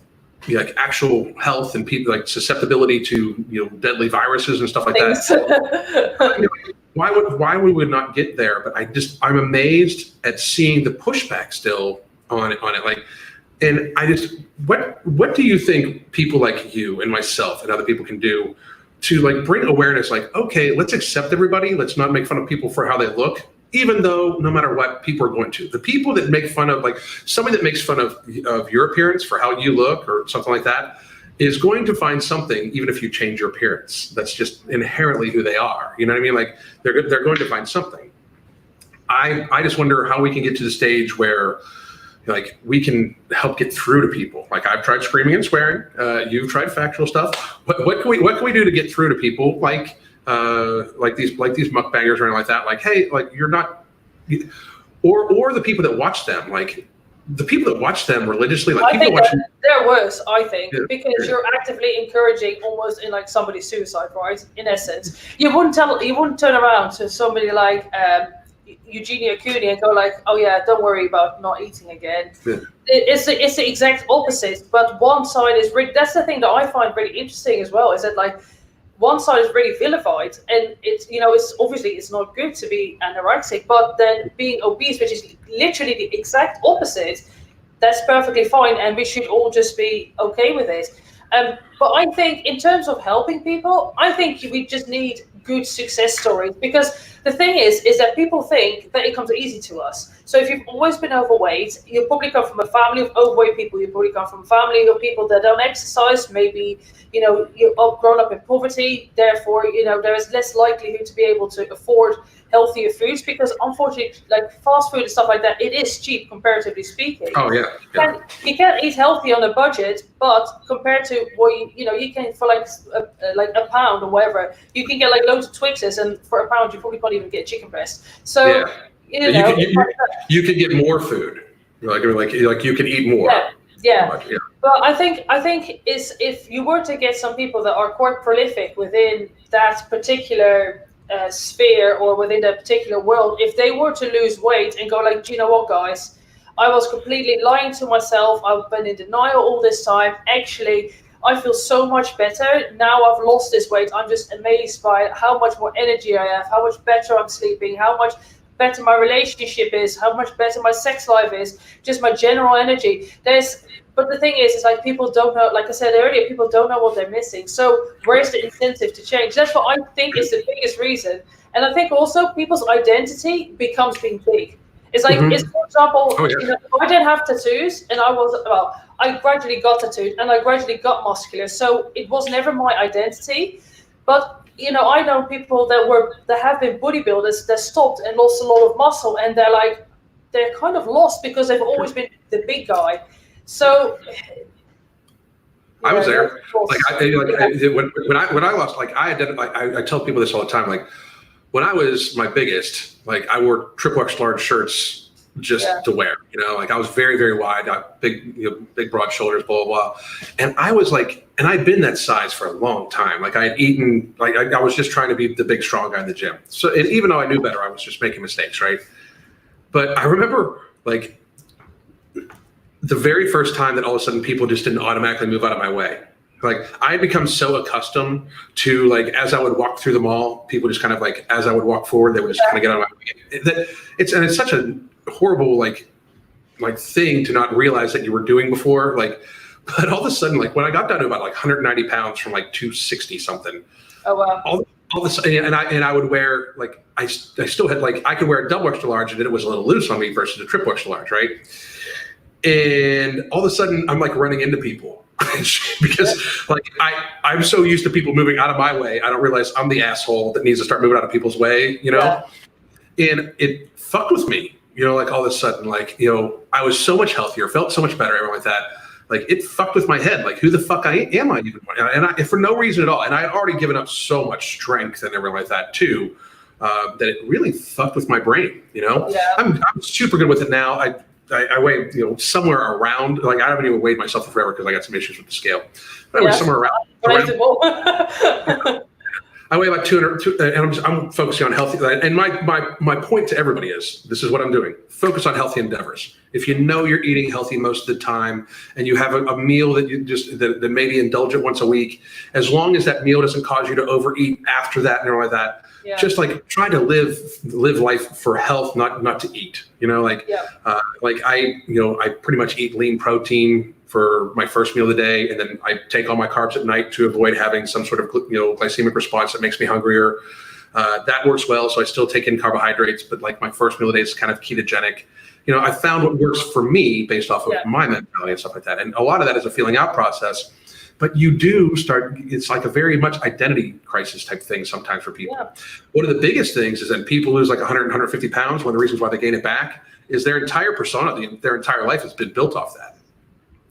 like actual health and people like susceptibility to, you know, deadly viruses and stuff like that. Why we would not get there? But I'm amazed at seeing the pushback still on it. Like, and what do you think people like you and myself and other people can do to like bring awareness? Like, okay, let's accept everybody. Let's not make fun of people for how they look. Even though no matter what, people are going to. The people that make fun of, like somebody that makes fun of your appearance for how you look or something like that is going to find something, even if you change your appearance. That's just inherently who they are. You know what I mean? Like they're going to find something. I just wonder how we can get to the stage where like we can help get through to people. Like I've tried screaming and swearing. You've tried factual stuff. What can we do to get through to people? Like these mukbangers or anything like that, like, hey, like you're not, or the people that watch them, like the people that watch them religiously, like I people think watching. they're worse, I think, because you're actively encouraging almost in like somebody's suicide, right? In essence, you wouldn't turn around to somebody like Eugenia Cooney and go like, oh yeah, don't worry about not eating again. Yeah. It's the exact opposite, but one side is really, that's the thing that I find really interesting as well, is that like, one side is really vilified, and it's, you know, it's obviously it's not good to be anorexic, but then being obese, which is literally the exact opposite, that's perfectly fine, and we should all just be okay with it. But I think in terms of helping people, I think we just need good success stories, because the thing is that people think that it comes easy to us. So if you've always been overweight, you probably come from a family of overweight people. You probably come from a family of people that don't exercise. Maybe, you know, you've grown up in poverty. Therefore, you know, there is less likelihood to be able to afford healthier foods, because unfortunately, like fast food and stuff like that, it is cheap comparatively speaking. Oh yeah. You can't eat healthy on a budget, but compared to what you can for like a pound or whatever, you can get like loads of Twixes, and for a pound you probably can't even get chicken breast. So you could get more food, like you could eat more. Yeah. But I think is if you were to get some people that are quite prolific within that particular sphere or within that particular world, if they were to lose weight and go like, do you know what, guys, I was completely lying to myself. I've been in denial all this time. Actually, I feel so much better now. I've lost this weight. I'm just amazed by how much more energy I have, how much better I'm sleeping, how much better my relationship is, how much better my sex life is, just my general energy. But the thing is like people don't know, like I said earlier, people don't know what they're missing. So where's the incentive to change? That's what I think is the biggest reason. And I think also people's identity becomes being big. It's like, it's, for example, you know, I didn't have tattoos, and I gradually got tattooed and I gradually got muscular. So it was never my identity. But you know, I know people that have been bodybuilders that stopped and lost a lot of muscle, and they're kind of lost because they've always been the big guy. So I was there. When I lost, like I tell people this all the time. Like when I was my biggest, like I wore triple X large shirts just to wear. You know, like I was very, very wide, big broad shoulders, blah blah blah. And I was like, and I'd been that size for a long time. Like I had eaten, like I was just trying to be the big strong guy in the gym. So and even though I knew better, I was just making mistakes, right? But I remember like the very first time that all of a sudden people just didn't automatically move out of my way. Like I had become so accustomed to like, as I would walk through the mall, people just kind of like, as I would walk forward, they would just kind of get out of my way. It's such a horrible, like thing to not realize that you were doing before. Like, but all of a sudden, like when I got down to about like 190 pounds from like 260 something. Oh, wow. All this, and I would wear like, I still had like, I could wear a double extra large and it was a little loose on me versus a triple extra large. Right. And all of a sudden I'm like running into people because like I'm so used to people moving out of my way. I don't realize I'm the asshole that needs to start moving out of people's way, you know? Yeah. And it fucked with me, you know, like all of a sudden, like, you know, I was so much healthier, felt so much better, everything like that. Like it fucked with my head. Like who the fuck am I even? And for no reason at all. And I had already given up so much strength and everything like that too, that it really fucked with my brain, you know? Yeah. I'm super good with it now. I weigh, you know, somewhere around, like I haven't even weighed myself for forever because I got some issues with the scale. But I weigh somewhere around. I weigh about 200, and I'm focusing on healthy. And my point to everybody is, this is what I'm doing. Focus on healthy endeavors. If you know you're eating healthy most of the time, and you have a meal that you just that maybe indulge it once a week, as long as that meal doesn't cause you to overeat after that and all like that. Yeah. Just like try to live life for health, not to eat. You know, like like I pretty much eat lean protein for my first meal of the day, and then I take all my carbs at night to avoid having some sort of glycemic response that makes me hungrier. That works well, so I still take in carbohydrates, but like my first meal of the day is kind of ketogenic. You know, I found what works for me based off of my mentality and stuff like that, and a lot of that is a feeling out process. But you do start, it's like a very much identity crisis type thing sometimes for people. Yeah. One of the biggest things is that people lose like 100, 150 pounds. One of the reasons why they gain it back is their entire persona, their entire life has been built off that.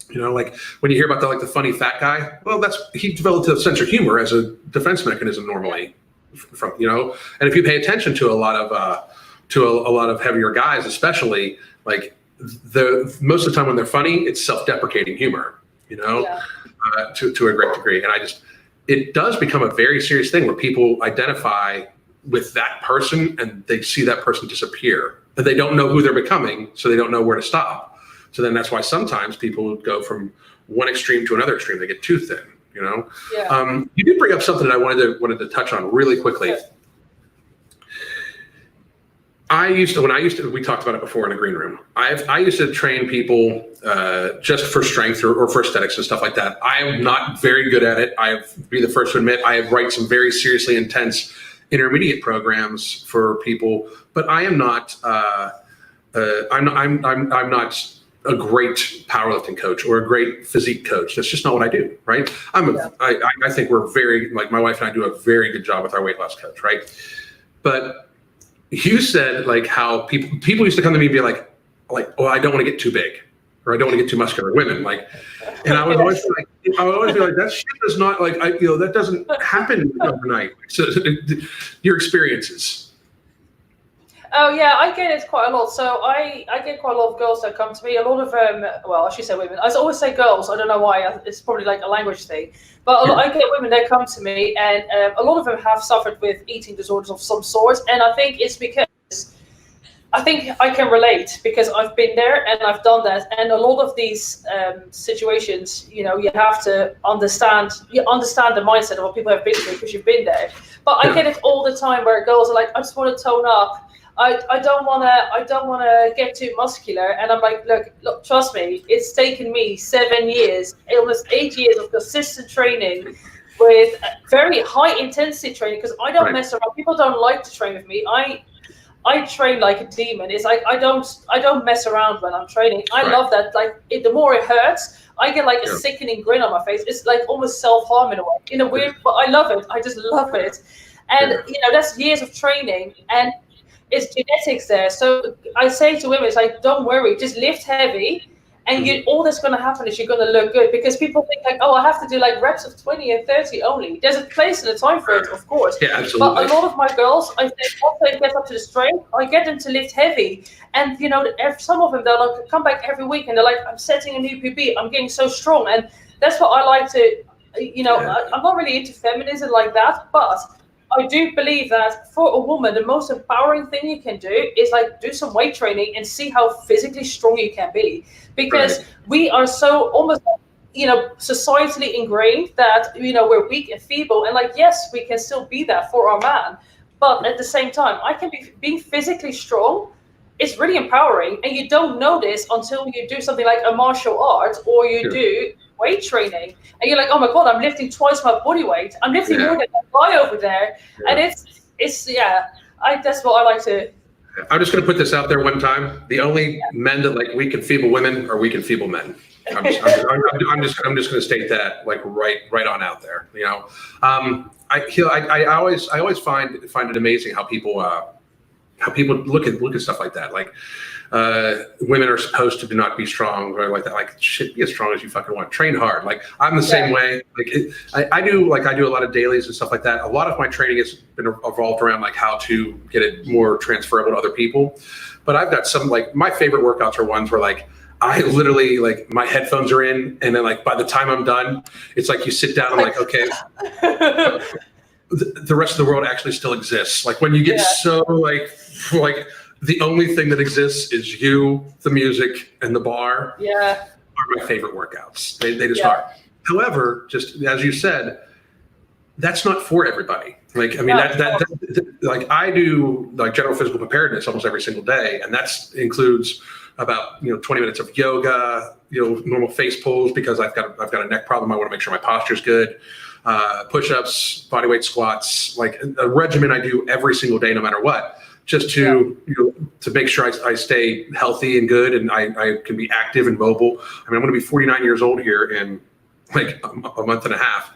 You know, like when you hear about the funny fat guy, well, he developed a sense of humor as a defense mechanism normally, from, you know, and if you pay attention to a lot of heavier guys, especially like most of the time when they're funny, it's self-deprecating humor, you know. Yeah. To a great degree. And it does become a very serious thing where people identify with that person and they see that person disappear and they don't know who they're becoming, so they don't know where to stop. So then that's why sometimes people go from one extreme to another extreme. They get too thin, you know? Yeah. You did bring up something that I wanted to touch on really quickly. Yeah. We talked about it before in a green room. I used to train people just for strength or for aesthetics and stuff like that. I am not very good at it. I'll be the first to admit I write some very seriously intense intermediate programs for people, but I am not. I'm not a great powerlifting coach or a great physique coach. That's just not what I do, right? I think we're very, like my wife and I do a very good job with our weight loss coach, right? But you said like how people used to come to me and be like, oh, I don't want to get too big, or I don't want to get too muscular. Women, like, and I would always be like, that shit does not that doesn't happen overnight. So your experiences. Oh yeah, I get it quite a lot. So I get quite a lot of girls that come to me. A lot of well, I should say women. I always say girls. I don't know why. It's probably like a language thing. But I get women that come to me, and a lot of them have suffered with eating disorders of some sort. And I think it's because I think I can relate because I've been there and I've done that. And a lot of these situations, you know, you have to understand. You understand the mindset of what people have been through because you've been there. But I get it all the time where girls are like, I just want to tone up. I don't wanna get too muscular, and I'm like, look, trust me, it's taken me 7 years, almost 8 years of consistent training with very high intensity training because I don't mess around. People don't like to train with me. I train like a demon. It's like I don't mess around when I'm training. I love that. Like the more it hurts, I get like a sickening grin on my face. It's like almost self-harm in a weird, but I love it. I just love it, and you know that's years of training and. It's genetics there. So I say to women, it's like, don't worry, just lift heavy. And all that's going to happen is you're going to look good because people think like, oh, I have to do like reps of 20 and 30 only. There's a place and a time for it, of course. Yeah, absolutely. But a lot of my girls, I think once they get up to the strength, I get them to lift heavy. And, you know, some of them, they'll like come back every week and they're like, I'm setting a new PB. I'm getting so strong. And that's what I like to, you know, I'm not really into feminism like that, but I do believe that for a woman, the most empowering thing you can do is like do some weight training and see how physically strong you can be. Because we are so almost, societally ingrained that, we're weak and feeble. And like, yes, we can still be that for our man. But at the same time, I can be being physically strong. It's really empowering. And you don't know this until you do something like a martial art or you do weight training, and you're like, oh my god, I'm lifting twice my body weight. I'm lifting more than that guy over there, and it's that's what I like to. I'm just going to put this out there one time. The only men that like weak and feeble women are weak and feeble men. I'm just going to state that like right on out there. I always find it amazing how people look at stuff like that. Like women are supposed to not be strong or like that. Like shit, be as strong as you fucking want. Train hard. Like I'm the same way. Like I do a lot of dailies and stuff like that. A lot of my training has been evolved around like how to get it more transferable to other people. But I've got some like my favorite workouts are ones where like I literally like my headphones are in, and then like by the time I'm done, it's like you sit down and like okay. The rest of the world actually still exists. Like when you get so like the only thing that exists is you, the music, and the bar. Yeah, are my favorite workouts. They just are. However, just as you said, that's not for everybody. Like I mean that like I do like general physical preparedness almost every single day, and that includes about 20 minutes of yoga, normal face pulls because I've got a neck problem. I want to make sure my posture's good. Push-ups, bodyweight squats, like a regimen I do every single day, no matter what, just to to make sure I stay healthy and good, and I can be active and mobile. I mean, I'm going to be 49 years old here in like a month and a half,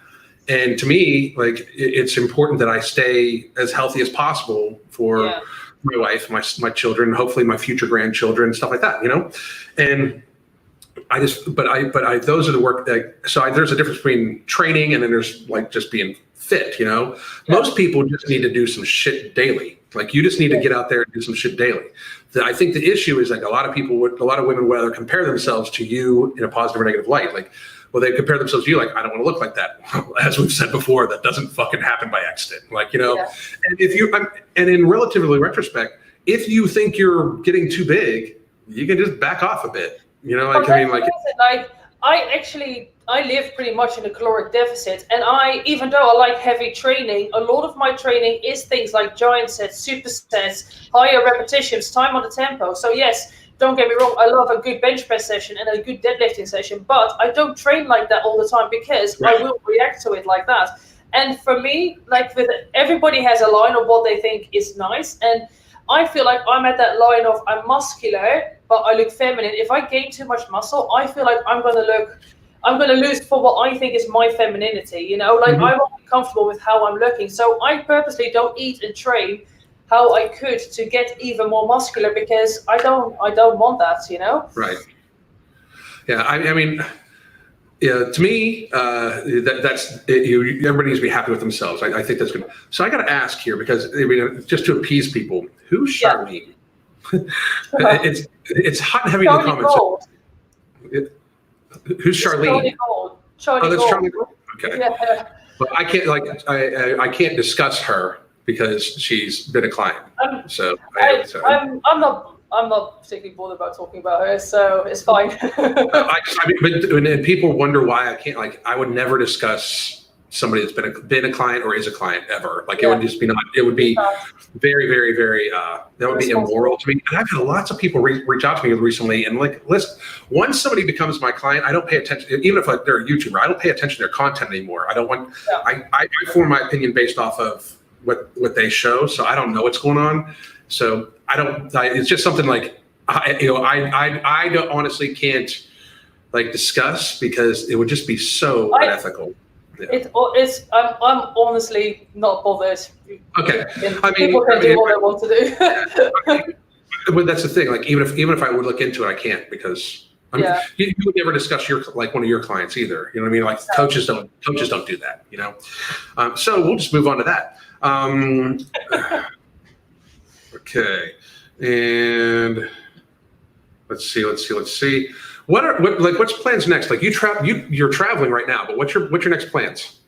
and to me, like it's important that I stay as healthy as possible for my wife, my children, hopefully my future grandchildren, stuff like that, and. Those are the work that, there's a difference between training and then there's like just being fit, Most people just need to do some shit daily. Like you just need to get out there and do some shit daily. I think the issue is like a lot of women would rather compare themselves to you in a positive or negative light. Like, well, they compare themselves to you like, I don't want to look like that. As we've said before, that doesn't fucking happen by accident. Like, and in relatively retrospect, if you think you're getting too big, you can just back off a bit. I live pretty much in a caloric deficit, and even though I like heavy training, a lot of my training is things like giant sets, supersets, higher repetitions, time on the tempo. So yes, don't get me wrong, I love a good bench press session and a good deadlifting session, but I don't train like that all the time because I will react to it like that. And for me, like everybody has a line of what they think is nice, and I feel like I'm at that line of I'm muscular, but I look feminine. If I gain too much muscle, I feel like I'm gonna lose for what I think is my femininity. Like I won't be comfortable with how I'm looking. So I purposely don't eat and train how I could to get even more muscular because I don't want that. Right. Yeah. I mean. Yeah, to me, that's everybody needs to be happy with themselves. I think that's good. So I got to ask here because just to appease people, who's Charlene? It's hot and heavy in the comments. Who's Charlene? Charlie that's Gold. Charlie Gold. Okay. Yeah. But I can't I can't discuss her because she's been a client. I'm not particularly bothered about talking about her, so it's fine. But people wonder why I can't. Like, I would never discuss somebody that's been a client or is a client ever. Like, it would just be not. It would be very, very, very. That would be immoral to me. And I've had lots of people reach out to me recently, and like, listen, once somebody becomes my client, I don't pay attention. Even if they're a YouTuber, I don't pay attention to their content anymore. I don't want. Yeah. I form my opinion based off of what they show, so I don't know what's going on. So it's just something like, I don't honestly can't like discuss because it would just be so unethical. Yeah. I'm honestly not bothered. Okay. People can do what they want to do. But that's the thing. Like even if I would look into it, I can't because you would never discuss one of your clients either. You know what I mean? Like coaches don't do that. So we'll just move on to that. Okay, and let's see. What's plans next? Like you're traveling right now, but what's your next plans?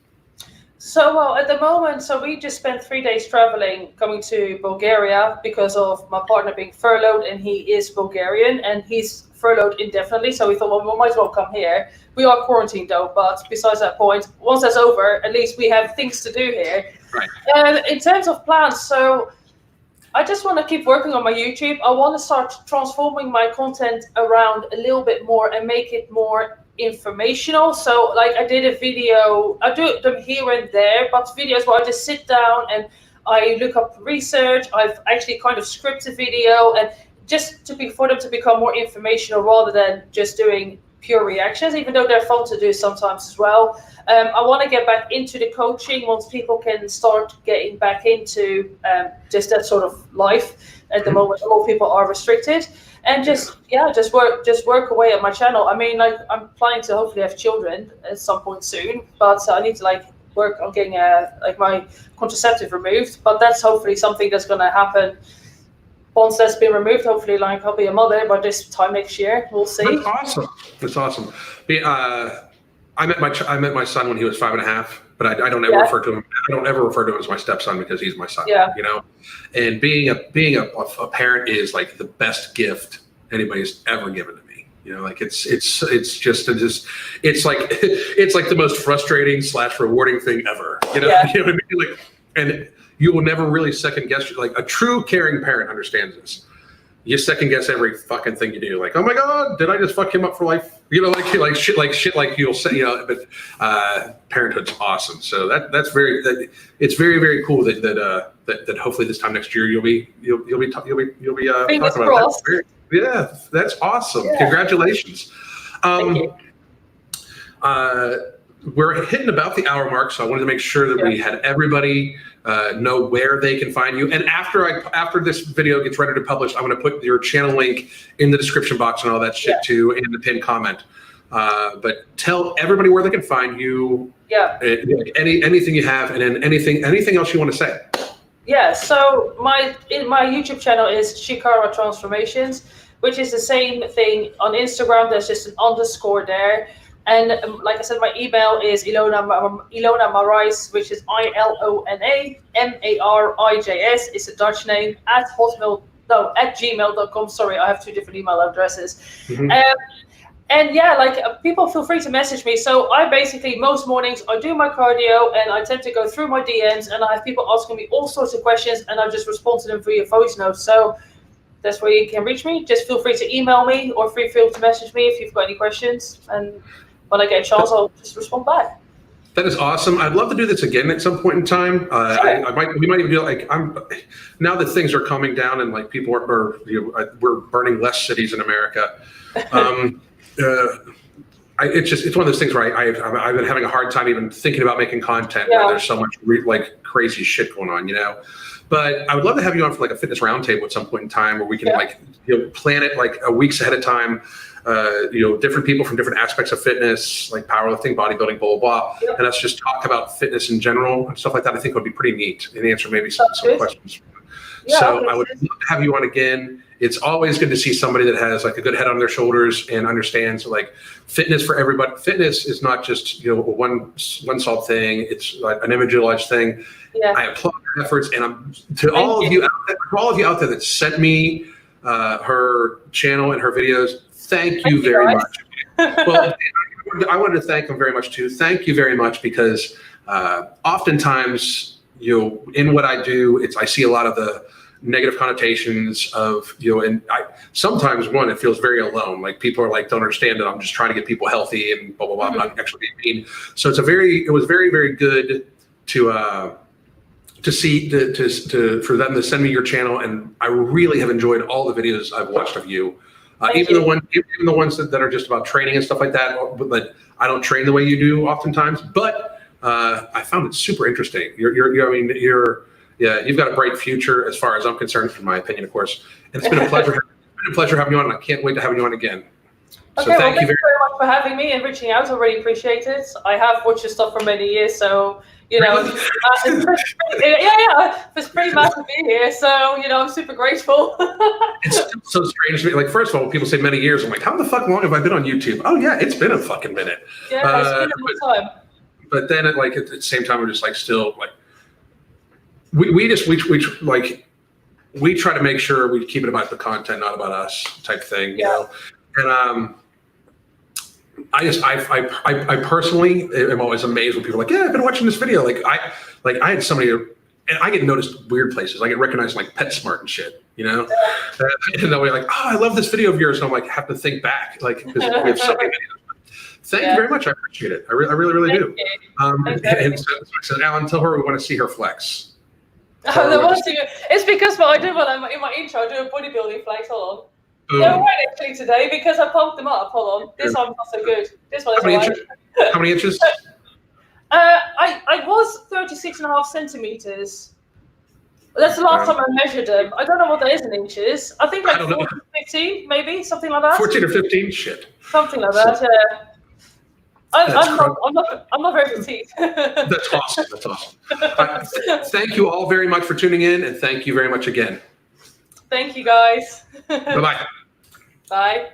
So, well, at the moment, so we just spent 3 days traveling, coming to Bulgaria because of my partner being furloughed, and he is Bulgarian, and he's furloughed indefinitely. So we thought, well, we might as well come here. We are quarantined though, but besides that point, once that's over, at least we have things to do here. Right. And in terms of plans, so I just want to keep working on my YouTube. I want to start transforming my content around a little bit more and make it more informational. So like I did a video, I do them here and there, but videos where I just sit down and I look up research. I've actually kind of scripted video, and just to be for them to become more informational rather than just doing pure reactions, even though they're fun to do sometimes as well. I want to get back into the coaching once people can start getting back into just that sort of life. At the moment, a lot of people are restricted, and just work away at my channel. I mean, like I'm planning to hopefully have children at some point soon, but I need to like work on getting like my contraceptive removed. But that's hopefully something that's going to happen once that's been removed. Hopefully, like I'll be a mother by this time next year. We'll see. That's awesome. That's awesome. I met my son when he was 5.5, but I don't ever refer to him. I don't ever refer to him as my stepson because he's my son. Yeah. You know, and being a parent is like the best gift anybody's ever given to me. You know, like it's like the most frustrating / rewarding thing ever. You know, Yeah. You know what I mean? Like, and you will never really second guess. Like a true caring parent understands this. You second guess every fucking thing you do. Like, oh my God, did I just fuck him up for life? You know, like shit you'll say. You know, but parenthood's awesome. So it's very, very cool that hopefully this time next year you'll be talking about that. Yeah, that's awesome. Yeah. Congratulations. Thank you. We're hitting about the hour mark, so I wanted to make sure that we had everybody know where they can find you. And after this video gets ready to publish, I'm going to put your channel link in the description box and all that shit too, in the pinned comment. But tell everybody where they can find you. Yeah. Anything you have, and then anything else you want to say. Yeah. So my YouTube channel is Chikara Transformations, which is the same thing on Instagram. There's just an underscore there. And like I said, my email is Ilona Marijs, which is ILONA MARIJS. It's a Dutch name at gmail.com. Sorry, I have 2 different email addresses. Mm-hmm. And yeah, like people feel free to message me. So I basically, most mornings, I do my cardio and I tend to go through my DMs, and I have people asking me all sorts of questions, and I just respond to them via voice notes. So that's where you can reach me. Just feel free to email me or feel free to message me if you've got any questions. And when I get a chance, I'll just respond back. That is awesome. I'd love to do this again at some point in time. Sure. We might even do like now that things are calming down and like people we're burning less cities in America. It's one of those things where I've been having a hard time even thinking about making content where there's so much like crazy shit going on, you know. But I would love to have you on for like a fitness roundtable at some point in time where we can plan it like weeks ahead of time. Different people from different aspects of fitness, like powerlifting, bodybuilding, blah, blah, blah. Yep. And let's just talk about fitness in general and stuff like that. I think would be pretty neat and answer maybe some questions. Yeah, so I would love to have you on again. It's always good to see somebody that has like a good head on their shoulders and understands like fitness for everybody. Fitness is not just, one solved thing. It's like an individualized thing. Yeah. I applaud your efforts, and to all of you out there that sent me her channel and her videos. Thank you very much. Well, I wanted to thank them very much too. Thank you very much, because oftentimes, in what I do, I see a lot of the negative connotations of, and sometimes it feels very alone. Like people are like, don't understand that I'm just trying to get people healthy and blah, blah, blah. Mm-hmm. I'm not actually being mean. So it was very, very good to for them to send me your channel. And I really have enjoyed all the videos I've watched of you. Even the ones that are just about training and stuff like that, but I don't train the way you do oftentimes. But I found it super interesting. You've got a bright future as far as I'm concerned, in my opinion, of course. And it's been a pleasure. Having you on, and I can't wait to have you on again. Okay, so thank you very much for having me and reaching out. I really appreciate it. I have watched your stuff for many years, so it's pretty massive to be here. So I'm super grateful. It's so strange to me. Like, first of all, when people say many years, I'm like, how the fuck long have I been on YouTube? Oh yeah, it's been a fucking minute. Yeah, it's been a long time. but then at the same time, we're just like still like we try to make sure we keep it about the content, not about us type thing, you know. And I personally am always amazed when people are like, yeah, I've been watching this video. Like I had somebody, and I get noticed weird places. I get recognized like PetSmart and shit, you know. And they'll be like, oh, I love this video of yours, and I'm like, have to think back, like, because we have so many videos. Thank you very much. I appreciate it. I really do. And so I said, Alan, tell her we want to see her flex. It's because what I do in my intro, I do a bodybuilding flex. Hold on. They're right actually today because I pumped them up. Hold on. This one's not so good. This one is How many inches? I was 36.5 centimeters. That's the last time I measured them. I don't know what that is in inches. I think like 14, 15, maybe, something like that. 14 or 15? Shit. Something like that, yeah. I'm not very petite. That's awesome. That's awesome. Thank you all very much for tuning in, and thank you very much again. Thank you, guys. Bye-bye. Bye.